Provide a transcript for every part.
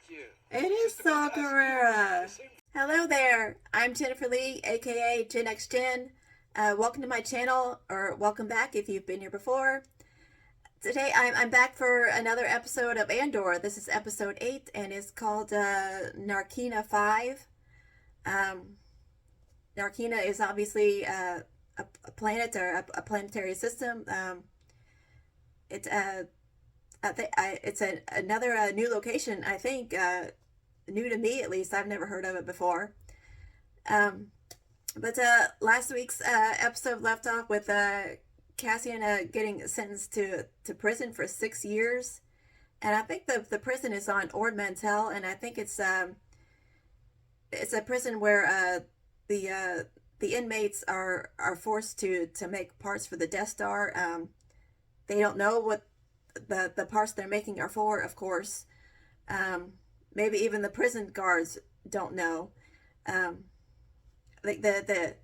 It is Saw Gerrera. Hello there. I'm Jennifer Lee, aka GenXJen. Welcome to my channel, or welcome back if you've been here before. Today I'm back for another episode of Andor. This is episode 8 and it's called Narkina 5. Narkina is obviously a planet or a planetary system. It's another new location, I think, new to me at least. I've never heard of it before. But last week's episode left off with Cassian getting sentenced to prison for 6 years. And I think the prison is on Ord Mantell, and I think it's a prison where the inmates are forced to make parts for the Death Star. They don't know what the parts they're making are for, of course. Maybe even the prison guards don't know. Like the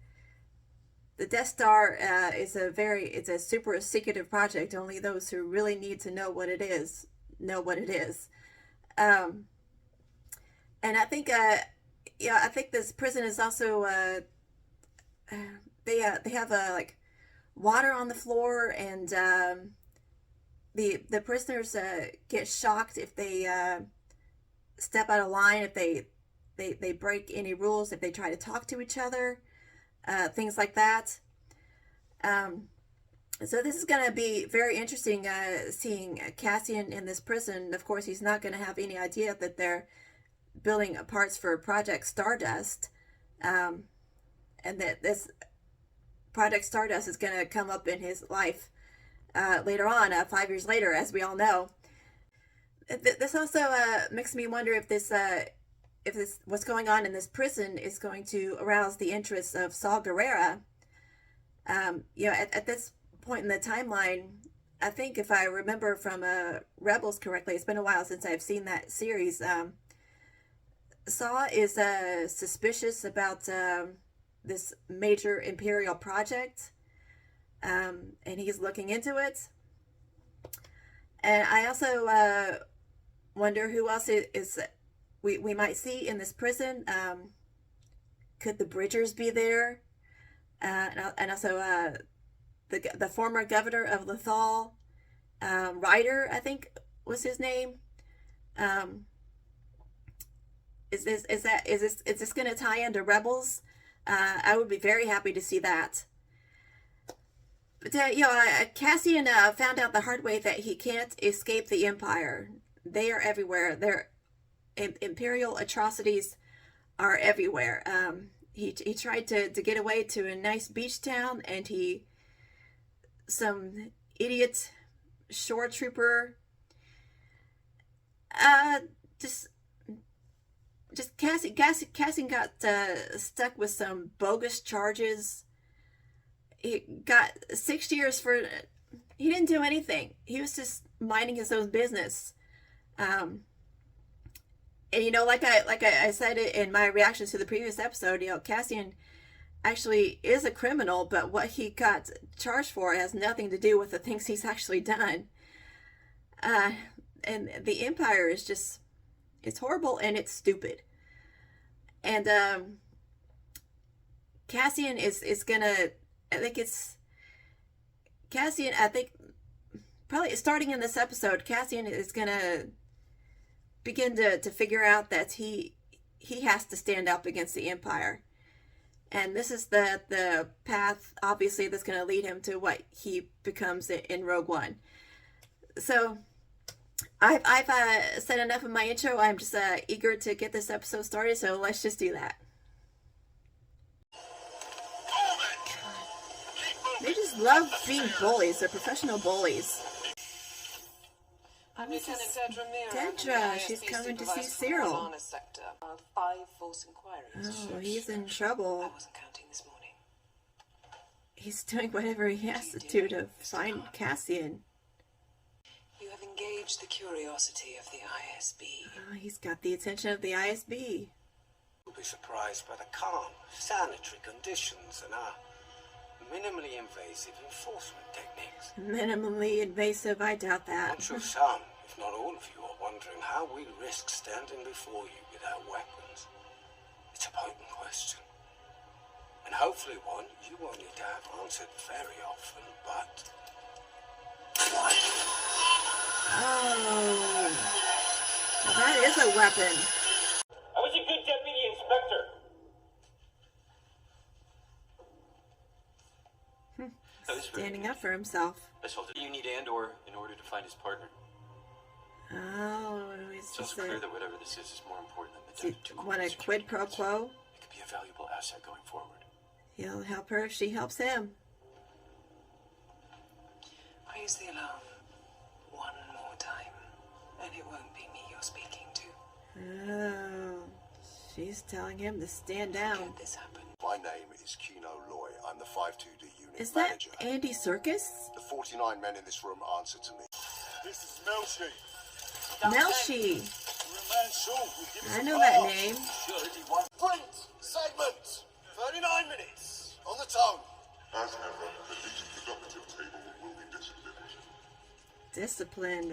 Death Star is a super secretive project. Only those who really need to know what it is know what it is. And I think I think this prison is also they have like water on the floor, and the prisoners get shocked if they step out of line, if they break any rules, if they try to talk to each other, things like that. So this is going to be very interesting, seeing Cassian in this prison. Of course, he's not going to have any idea that they're building parts for Project Stardust, and that this Project Stardust is going to come up in his life later on, 5 years later, as we all know. This also makes me wonder if this what's going on in this prison is going to arouse the interest of Saw Gerrera. At this point in the timeline, I think if I remember from Rebels correctly, it's been a while since I've seen that series. Saw is suspicious about this major Imperial project, and he's looking into it. And I also wonder who else we might see in this prison. Could the Bridgers be there? And also the former governor of Lethal, Ryder, I think was his name. Is this going to tie into Rebels? I would be very happy to see that. But Cassian found out the hard way that he can't escape the Empire. They are everywhere. Their Imperial atrocities are everywhere. He tried to get away to a nice beach town, and some idiot shore trooper Cassian got stuck with some bogus charges. He got 6 years for, he didn't do anything. He was just minding his own business. And like I said in my reactions to the previous episode, Cassian actually is a criminal, but what he got charged for has nothing to do with the things he's actually done. And the Empire is just, it's horrible and it's stupid. And Cassian is gonna, I think probably starting in this episode, Cassian is gonna begin to figure out that he has to stand up against the Empire. And this is the path, obviously, that's going to lead him to what he becomes in Rogue One. So I've said enough of my intro. I'm just eager to get this episode started, so let's just do that. They just love being bullies. They're professional bullies. Dedra, she's coming to see Cyril. Oh, he's in trouble. I wasn't counting this morning. He's doing whatever he has to do to find Cassian. You have engaged the curiosity of the ISB. Oh, he's got the attention of the ISB. You'll be surprised by the calm, sanitary conditions and our minimally invasive enforcement techniques. Minimally invasive, I doubt that. Not your son, if not all of you are wondering how we risk standing before you without weapons, it's a potent question. And hopefully one you won't need to have answered very often, but... Oh. Well, that is a weapon. I was a good deputy inspector. Standing up for himself. You need Andor in order to find his partner. Oh, he's It's also clear that whatever this is more important than the death of two what a corpses. quid pro quo. It could be a valuable asset going forward. He'll help her if she helps him. Raise the alarm one more time, and it won't be me you're speaking to. Oh, she's telling him to stand down. Forget this happened. My name is Kino Loy. I'm the 52D unit Is that manager. Andy Serkis? The 49 men in this room answer to me. This is Melshi. Melshi. We're a man short. We'll give us I a know that pass. name. Print segment 39 minutes on the tongue. As ever, the least productive table will be disciplined. Disciplined.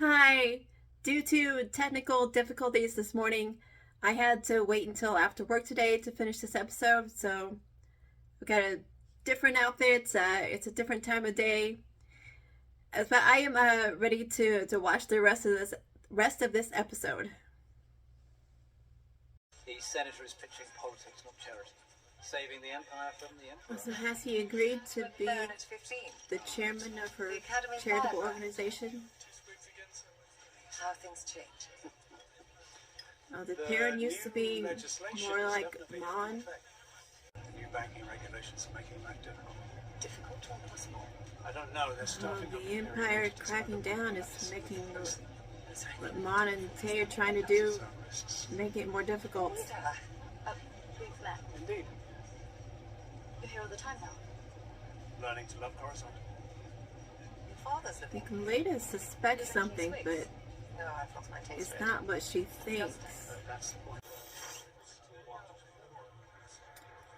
Hi. Due to technical difficulties this morning, I had to wait until after work today to finish this episode. So we got a different outfit. It's a different time of day. But I am ready to watch the rest of this episode. The senator is pitching politics, not charity. Saving the empire from the emperor. So has he agreed to be Baronet's 15. the chairman of her The Academy charitable Fire. organization? How things change. Oh, the parent used to be more like Mon. New banking regulations are making life difficult. Difficult or impossible? I don't know. They're Oh, starting up the Empire cracking down is making what Mon and Tay are trying to do, make it more difficult. We've met. Indeed. You're here all the time now. Learning to love Coruscant. Your father's I living. think Leda suspects something, but No, I've lost my taste it's for it. not what she thinks. That's the point.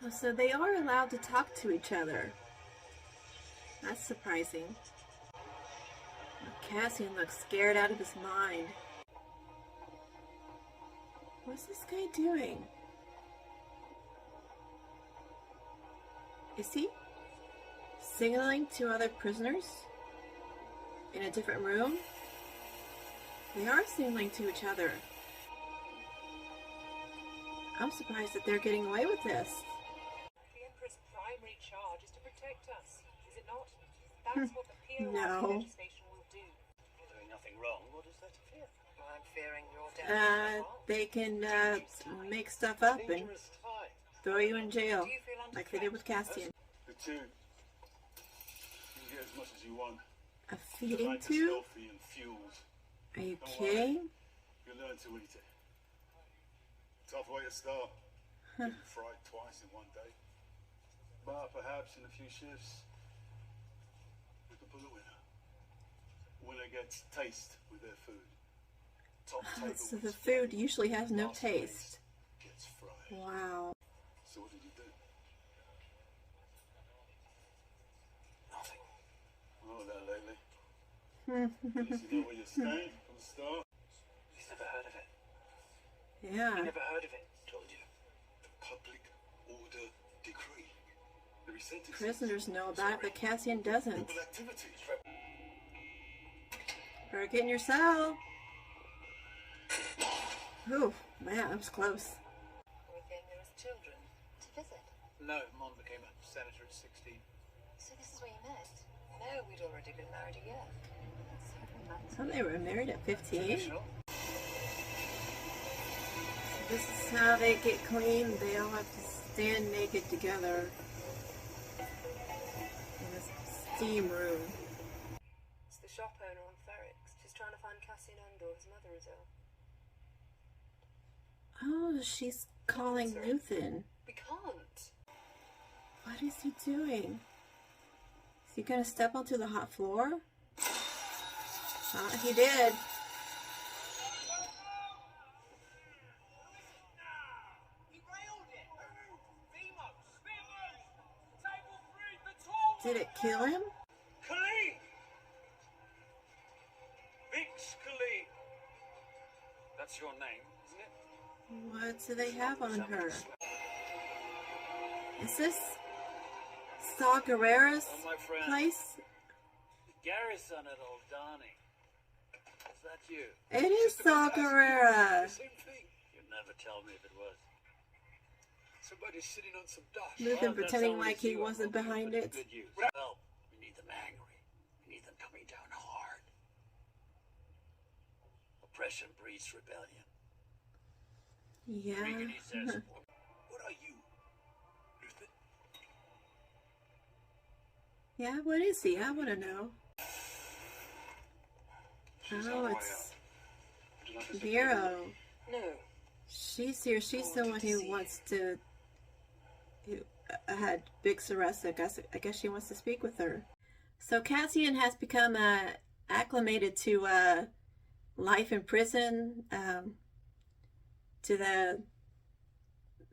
Oh, so they are allowed to talk to each other. That's surprising. Cassian looks scared out of his mind. What's this guy doing? Is he signaling to other prisoners in a different room? They are signaling to each other. I'm surprised that they're getting away with this. The Emperor's primary charge is to protect us, is it not? That's what the POI No. legislation will do. You're doing nothing wrong. What is there to fear? Well, I'm fearing your death. They can make stuff up and Dangerous time. throw you in jail, Do you feel under like they did with Cassian. The two. You can get as much as you want. A feeding Like tube? healthy and fueled. Are you Don't kidding? You learn to eat it. Tough way to start. Getting fried twice in one day. But perhaps in a few shifts, we can pull a winner. Winner gets taste with their food. Top table So the wins food flavor. usually has no Last place taste. Gets fried. Wow. So what did you do? Nothing. Oh, that lately. At least you know where you stand from the start. He's never heard of it. Yeah. Never heard of it. Told you. The public order decree. The resentencing. Prisoners know about it, but Cassian doesn't. Rebel activities. Better get in your cell. Ooh, man, that was close. We came here as children to visit. No, Mon became a senator at 16. So this is where you met? No, we'd already been married a year. 7 months. Oh, they were married at 15. Sure. This is how they get clean. They all have to stand naked together in this steam room. It's the shop owner on Ferrix. She's trying to find Cassian Andor. His mother is ill. Oh, she's calling Luthen. We can't. What is he doing? Is he gonna step onto the hot floor? He did. Table 3, the tall Did it kill him? Colleen! That's your name, isn't it? What do they have on her? Is this Saw Gerrera's Oh, my friend. place? Garrison at Aldani. Is that you? It is Saw Gerrera. Same thing. You'd never tell me if it was. Somebody's sitting on some dust. Luthen Well, if that's pretending how it like is, he you are wasn't hoping behind for it. good use. Well, we need them angry. We need them coming down hard. Oppression breeds rebellion. Yeah. Riggedy says, What are you, Luthen? Yeah, what is he? I want to know. She's Oh, on her way it's out. Would you like us to Vero. No. She's here. She's the one who wants to. Who had Bix arrested. I guess she wants to speak with her. So Cassian has become acclimated to life in prison, to the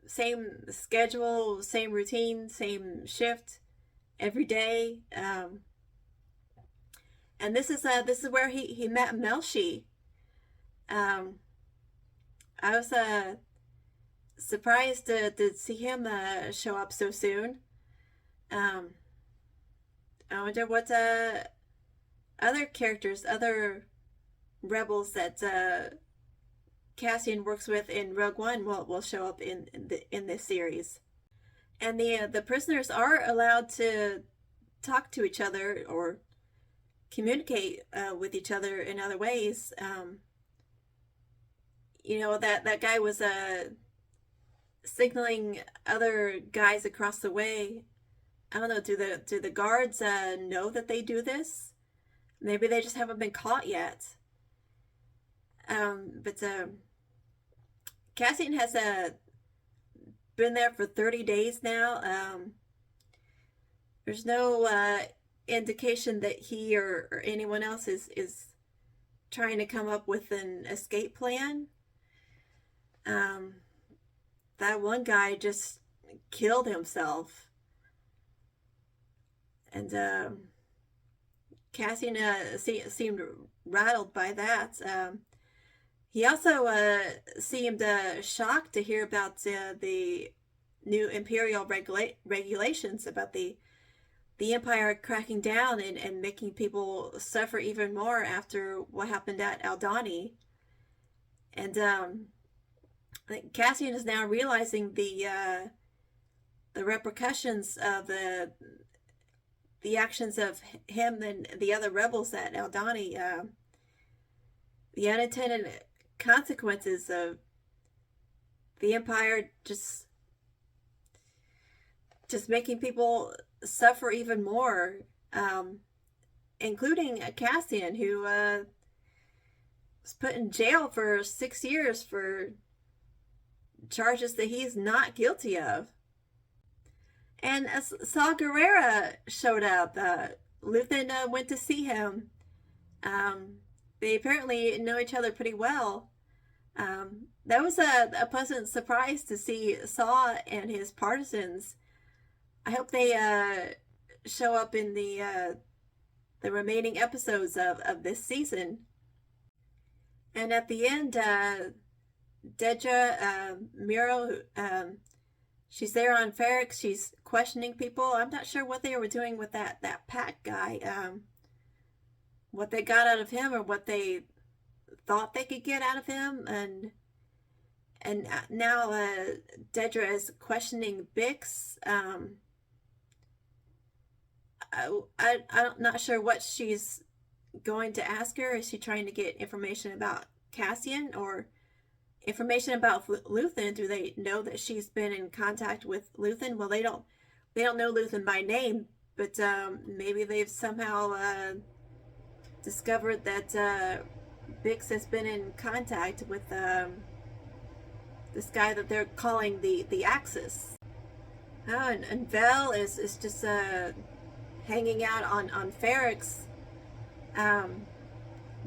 same schedule, same routine, same shift every day. And this is where he met Melshi. I was surprised to see him show up so soon. I wonder what other characters, other rebels that Cassian works with in Rogue One will show up in this series. And the prisoners are allowed to talk to each other or communicate with each other in other ways. You know, that guy was signaling other guys across the way. I don't know, do the guards know that they do this? Maybe they just haven't been caught yet. But Cassian has been there for 30 days now. There's no indication that he or anyone else is trying to come up with an escape plan. That one guy just killed himself. And Cassian seemed rattled by that. He also seemed shocked to hear about the new Imperial regulations about the Empire cracking down and making people suffer even more after what happened at Aldani. And I think Cassian is now realizing the repercussions of the actions of him and the other rebels at Aldani. The unintended consequences of the Empire just making people suffer even more, including Cassian, who was put in jail for 6 years for charges that he's not guilty of. And Saw Gerrera showed up. Luthen went to see him. They apparently know each other pretty well. That was a pleasant surprise to see Saw and his partisans. I hope they show up in the remaining episodes of this season. And at the end, Dedra Miro, she's there on Ferrix. She's questioning people. I'm not sure what they were doing with that Pack guy. What they got out of him, or what they thought they could get out of him, and now Dedra is questioning Bix. I'm not sure what she's going to ask her. Is she trying to get information about Cassian or information about Luthen? Do they know that she's been in contact with Luthen? Well, they don't know Luthen by name, but maybe they've somehow discovered that Bix has been in contact with this guy that they're calling the Axis. Oh, and Vel is just hanging out on Ferrix,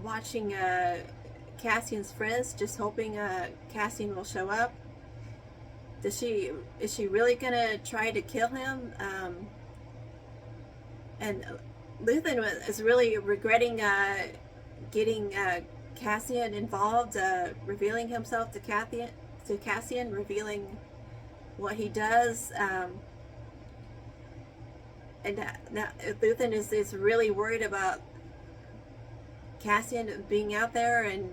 watching Cassian's friends, just hoping Cassian will show up. Is she really gonna try to kill him? And Luthen is really regretting getting Cassian involved, revealing himself to Cassian, revealing what he does. And now Luthen is really worried about Cassian being out there and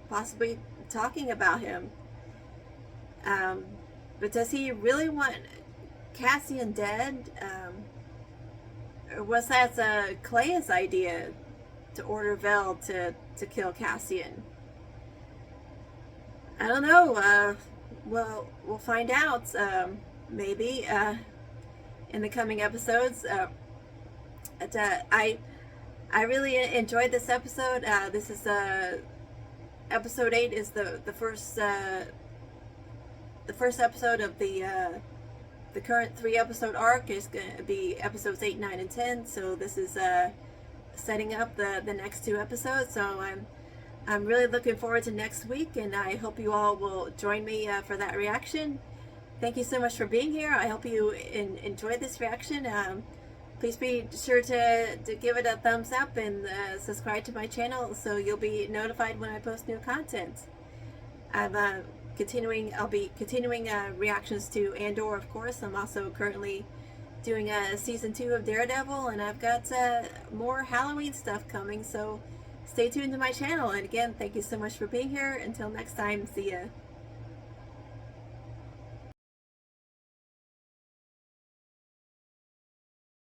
possibly talking about him. But does he really want Cassian dead? Or was that Clea's idea to order Vel to kill Cassian? I don't know. Well, we'll find out maybe in the coming episodes. I really enjoyed this episode. This is episode 8 is the first episode of the current 3-episode arc. Is going to be episodes 8, 9, and 10. So this is setting up the next 2 episodes. So I'm really looking forward to next week, and I hope you all will join me for that reaction. Thank you so much for being here. I hope you enjoyed this reaction. Please be sure to give it a thumbs up and subscribe to my channel so you'll be notified when I post new content. I'll be continuing reactions to Andor, of course. I'm also currently doing season 2 of Daredevil, and I've got more Halloween stuff coming, so stay tuned to my channel. And again, thank you so much for being here. Until next time, see ya.